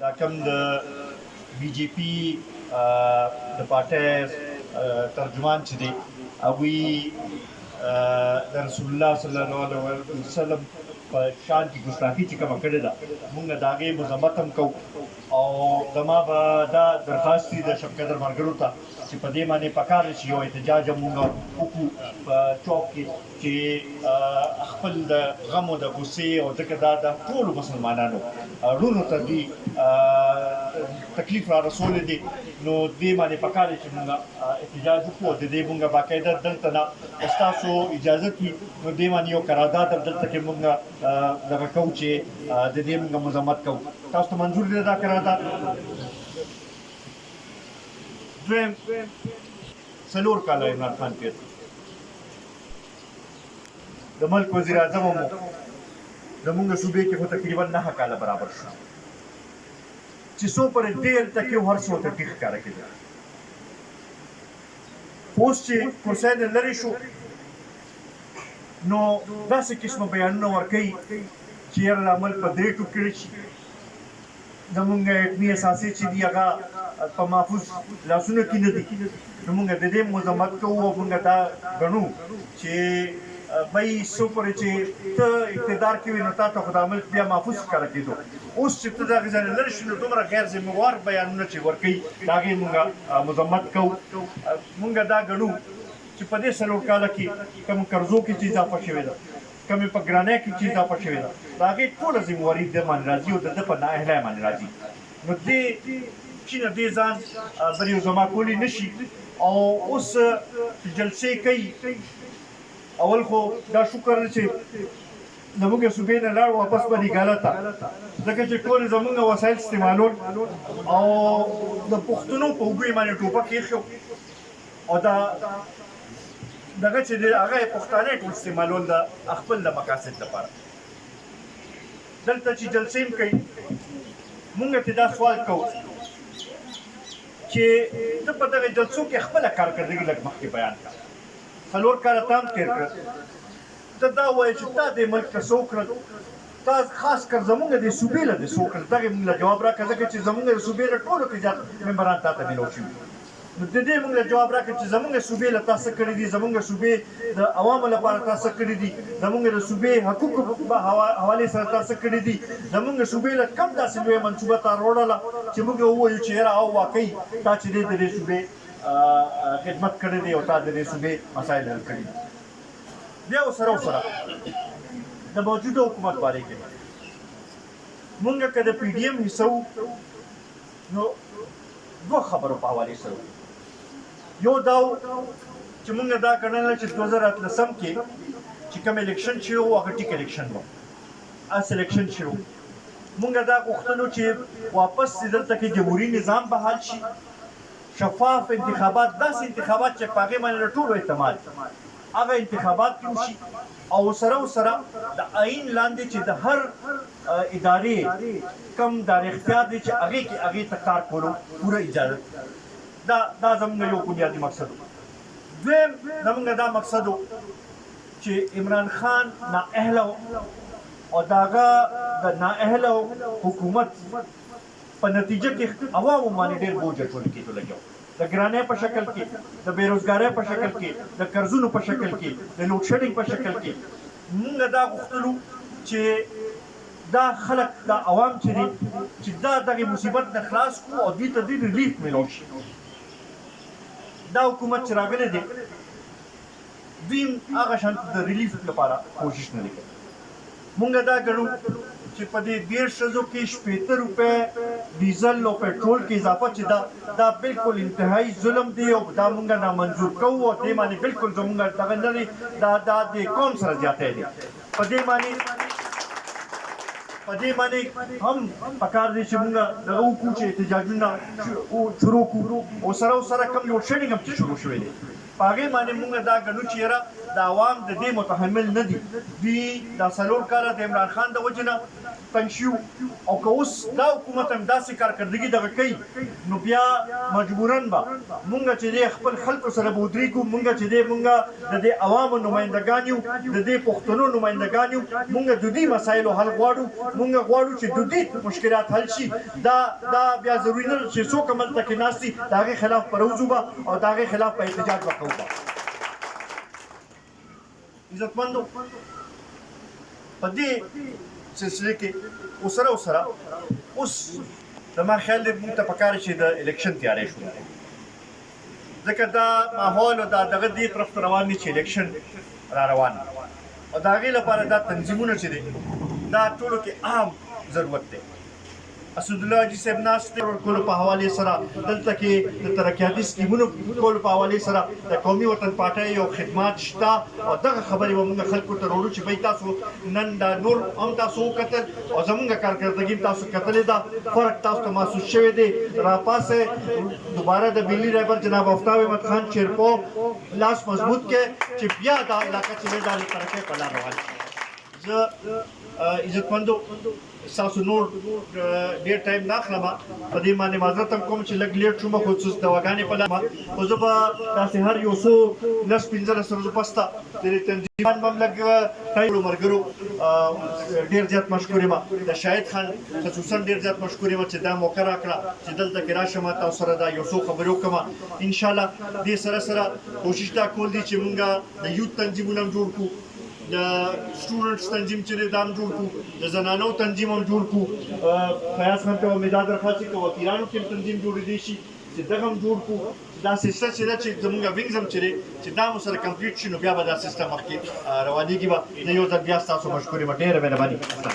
دا کوم د بي جي پي د پارټۍ ترجمان چې دی هغوی د رسول الله صلی الله علیه وسلم په شان کې ګستاخي چې کومه کړې ده مونږ د هغې مذمت هم کوو او زما به دا درخواست دی د شبقدر ملګرو ته چې په دې باندې پکار دی چې یو احتجاج هم مونږ وکړو په چوک کې چې خپل د غم او د غصې او ځکه دا د ټولو مسلمانانو وروڼو ته دوی تکلیف را رسولی دی نو دې باندې پکار دی چې مونږ احتجاج وکړو او د دې مونږ باقاعده دلته نه ستاسو اجازت وي نو دې باندې یو قرارداد دلته کې مونږ دغه کوو چې د دې مونږ مذمت کوو تاسو ته منظور دی دا قرارداد دویم 4 کاله عمران خان تېر د ملک وزیر اعظم هم زمونږ صوبې کې خو تقریبا 9 کاله برابر شو چې څو پورې دې هلته کې هر څه ورته ټیک ښکاره کېده اوس چې کرسۍ نه لرې شو نو داسې قسمه بیانونه ورکوي چې یاره عمل په درې ټوک کړی شي زمونږ اټمي اساسې چې دي هغه په محفوظ لاسونو کې نه دي نو مونږ د دې مذمت کوو او مونږ دا ګڼو چې بای څو پورې چې ته اقتدار کې وي نو تا ته خو د عمل بیا محفوظ ښکاره کېدو اوس چې ته د هغې ځای نه لرې شي نو دومره غیر ذمهوار بیانونه چې ورکوي د هغې مونږ مذمت کوو مونږ دا ګڼو چې په دې 4 کاله کې کوم قرضو کې چې اضافه شوې ده کمې په ګرانۍ کې چې اضافه شوې ده د هغې ټوله ذمهواري د باندې راځي او د ده په نااهلۍ باندې راځي نو دې چې نه دې ځان بریو زما کولی نه شي او اوس چې جلسې کوي اول خو دا شکر دی چې زموږ صوبې نه لاړ واپس به نګاله ته ځکه چې ټول زموږ وسایل استعمالول او د پښتنو په اوږو باندې ټوپک ایښی او دا دغه چې دی هغه یې پښتانه ټول استعمالول د خپل د مقاصد لپاره دلته چې جلسې هم کوي مونږ ته دا سوال کوو چې ته په دغه جلسو کې خپله کارکردګي لږ مخکې بیان کړه 4 کاله تا هم تېر کړه ته دا وایې چې تا دې ملک ته څه وکړل تا خاص کر زمونږ دې صوبې له دې څه وکړل دغې مونږ له جواب راکړه ځکه چې زمونږ د صوبې له ټولو کې زیات ممبران تا ته میلاو شوي نو د دې مونږ له جواب راکړه چې زمونږ صوبې له تا څه کړي دي زمونږ صوبې د عوامو لپاره تا څه کړي دي زمونږ د صوبې حقوقو په حوالې سره تا څه کړي دي زمونږ صوبې له کم داسې لویه منصوبه تا راوړله چې موږ ووایو چې یاره او واقعي تا چې دی د دې صوبې خدمت کړی دی او تا د دې صوبې مسایل حل کړي دي بیا ورسره د موجوده حکومت باره کې مونږ که د پی ډي ایم حصه وو نو 2 خبرو په حوالې سره یو دا چې مونږ دا ګڼله چې 2018 کې چې کوم الیکشن چې و هغه ټیک الیکشن و اس الیکشن چې و مونږ دا غوښتلو چې واپس دلته کې جمهوري نظام بحال شي شفاف انتخابات داسې انتخابات چې په هغې باندې د ټولو اعتماد هغه انتخابات کې وشي او سره د آئین لاندې چې د هر ادارې کم دار اختیار دی چې هغې ته کار کولو پوره اجازت دا زموږ یو بنیادي مقصد و دویم زموږ دا مقصد و چې عمران خان نااهله او د هغه د نااهله حکومت په نتیجه کې عوامو باندې ډېر بوج اچول کېدو لګیا د ګرانۍ په شکل کې د بېروزګارۍ په شکل کې د قرضونو په شکل کې د لوډ شیډینګ په شکل کې موږ دا غوښتلو چې دا خلک دا عوام چې دي چې دا دغې مصیبت نه خلاص کړو او دوی ته ډېر ریلیف میلاو شي دا حکومت چې راغلی دی دوی هغه شان د ریلیف لپاره کوشش نه دی کړی موږ دا ګڼو چې په دې 10 ښځو کې 80 روپۍ ډیزل او پټرول کې اضافه چې دا بالکل انتهایی ظلم دی او دا موږ نامنظور کوو او دې باندې بالکل زموږ دغه نه دی دا د قوم سره زیاتی دی په دې باندې هم پکار دی چې موږ دغه وکړو چې احتجاجونه شروع کړو او سره کم لوډ شیډینګ هم چې شروع شوی دی په هغې باندې موږ دا ګڼو چې یاره د عوام د دې متحمل نه دي دوی دا 4 کاله د عمران خان د وجې نه تنګ شو او که اوس دا حکومت هم داسې کارکردګي دغه کوي نو بیا مجبوراً به مونږ چې دی خپل خلکو سره به ودرېږو مونږ چې دی مونږ د دې عوامو نمایندګان یو د دې پښتنو نمایندګان یو مونږ د دې مسایلو حل غواړو مونږ غواړو چې د دې مشکلات حل شي دا بیا ضروري نه چې څوک عملته کې ناستي د هغې خلاف په روزو به او د هغې خلاف په احتجاج به کوو. عزتمندو په دې سلسله کې اوسره اوس زما خیال دی موږ ته پکار چې د الیکشن تیاری شروع کړو، ځکه دا ماحول او دا دغه دې طرف ته روان دي چې الیکشن را روان دی او د هغې لپاره دا تنظیمونه چې دی دا ټولو کې اهم ضرورت دی. اسدالله حاجي صاحب ناست دی ورکولو په حوالې سره دلته کې د ترقیاتي سکیمونو کولو په حوالې سره د قومي وطن پارټۍ یو خدمات شته او دغه خبرې به موږ خلکو ته راوړو چې بھئی تاسو نن دا نور هم تاسو وکتل او زموږ کارکردګي تاسو کتلې ده، فرق تاسو ته محسوس شوی دی. راپاسې دوباره د ملي رهبر جناب آفتاب احمد خان چیرپو لاس مضبوط کې چې بیا دا علاقه چې دا د ترقۍ په لار روان شي. زه عزتمندو ستاسو نور ډېر ټایم نه اخلم، په دې باندې معذرت هم کوم چې لږ لیټ شوم، خصوص دواګانې په لاره خو زه به داسې هر یو څو 10-15 ورځو پسته د تنظیمان به هم لږ ټایمو ملګرو ډېر زیات مشکور یم، د شاهد خان خصوصا ډېر زیات مشکور یم چې دا موقع راکړه چې دلته کې راشم تاسو سره دا یو څو خبرې وکړم. انشاءالله دې سره کوشش دا کول دي چې مونږ د یوت تنظیمونه هم جوړ کړو، د سټوډنټس تنظیم چې دا هم جوړ کړو، د زنانو تنظیم هم جوړ کړو. فیاض خان ته به دا درخواست کوم وکیلانو کې تنظیم جوړېدی شي چې دغه هم جوړ کړو. دا سیسټم چې ده چې زموږ وینګز هم چې دی چې دا مو سره کمپلیټ شي نو بیا به دا سیسټم مخکې روانېږي به. زه یو ځل بیا ستاسو مشکور یم، ډېره مهرباني.